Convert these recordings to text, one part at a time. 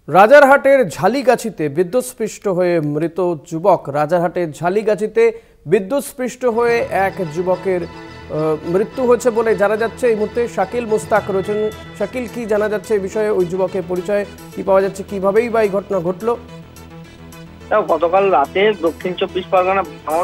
রাজারহাটের ঝালিগাছিতে বিদ্যুৎস্পৃষ্ট হয়ে মৃত যুবক। রাজারহাটের ঝালিগাছিতে বিদ্যুৎস্পৃষ্ট হয়ে এক যুবকের মৃত্যু হয়েছে বলে জানা যাচ্ছে। এই মুহূর্তে শাকিল মুস্তাক রয়েছেন। শাকিল, কি জানা যাচ্ছে এই বিষয়ে? ওই যুবকের পরিচয় কি পাওয়া যাচ্ছে? কিভাবেই বা এই ঘটনা ঘটলো? গতকাল রাতে দক্ষিণ চব্বিশ পরগনা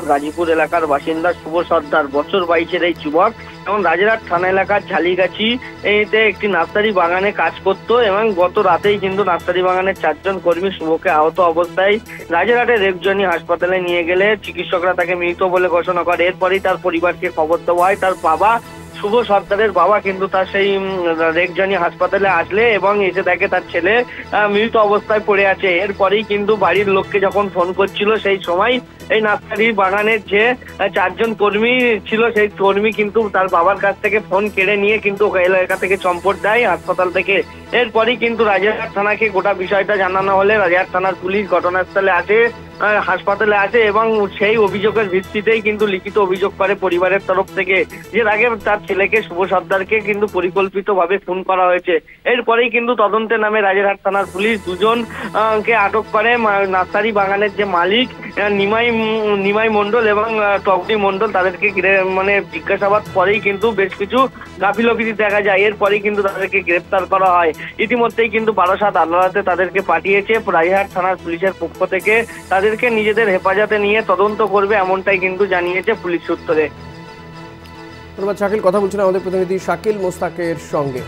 গাজীপুর এলাকার বাসিন্দা শুভ সর্দার, বছর 22-এর এই যুবক এবং রাজারহাট থানা এলাকার ঝালিগাছি এতে একটি নার্সারি বাগানে কাজ করত এবং গত রাতেই কিন্তু নার্সারি বাগানের 4 জন কর্মী শুভকে আহত অবস্থায় রাজারহাটের রেফজনি হাসপাতালে নিয়ে গেলে চিকিৎসকরা তাকে মৃত বলে ঘোষণা করে। এরপরই তার পরিবারকে খবর দেওয়া হয়। তার বাবা শুভ সর্দারের বাবা কিন্তু তার সেই রেফজনি হাসপাতালে আসলে এবং এসে দেখে তার ছেলে মৃত অবস্থায় পড়ে আছে। এরপরেই কিন্তু বাড়ির লোককে যখন ফোন করছিল সেই সময় এই নার্সারি বাগানের যে 4 জন কর্মী ছিল সেই কর্মী কিন্তু তার বাবার কাছ থেকে ফোন কেড়ে নিয়ে কিন্তু এলাকা থেকে চম্পট দেয় হাসপাতাল থেকে। এরপরই কিন্তু রাজারহাট থানাকে গোটা বিষয়টা জানানো হলে রাজারহাট থানার পুলিশ ঘটনাস্থলে আসে, হাসপাতালে আসে এবং সেই অভিযোগের ভিত্তিতেই কিন্তু লিখিত অভিযোগ করে পরিবারের তরফ থেকে যে আগে তার ছেলেকে শুভ সর্দারকে কিন্তু পরিকল্পিতভাবে খুন করা হয়েছে। এরপরেই কিন্তু তদন্তে নামে রাজারহাট থানার পুলিশ 2 জনকে আটক করে। নার্সারি বাগানের যে মালিক নিমাই মণ্ডল এবং টগরি মণ্ডল, তাদেরকে জিজ্ঞাসাবাদ পরেই কিন্তু বেশ কিছু গাফিলতি দেখা যায়। এরপরেই কিন্তু তাদেরকে গ্রেপ্তার করা হয়। ইতিমধ্যেই কিন্তু বারাসাত আদালতে তাদেরকে পাঠিয়েছে রাজারহাট থানার পুলিশের পক্ষ থেকে। তাদেরকে নিজেদের হেফাজতে নিয়ে তদন্ত করবে এমনটাই কিন্তু জানিয়েছে পুলিশ সূত্রে। ধন্যবাদ শাকিল। কথা বলছিলেন আমাদের প্রতিনিধি শাকিল মুস্তাকের সঙ্গে।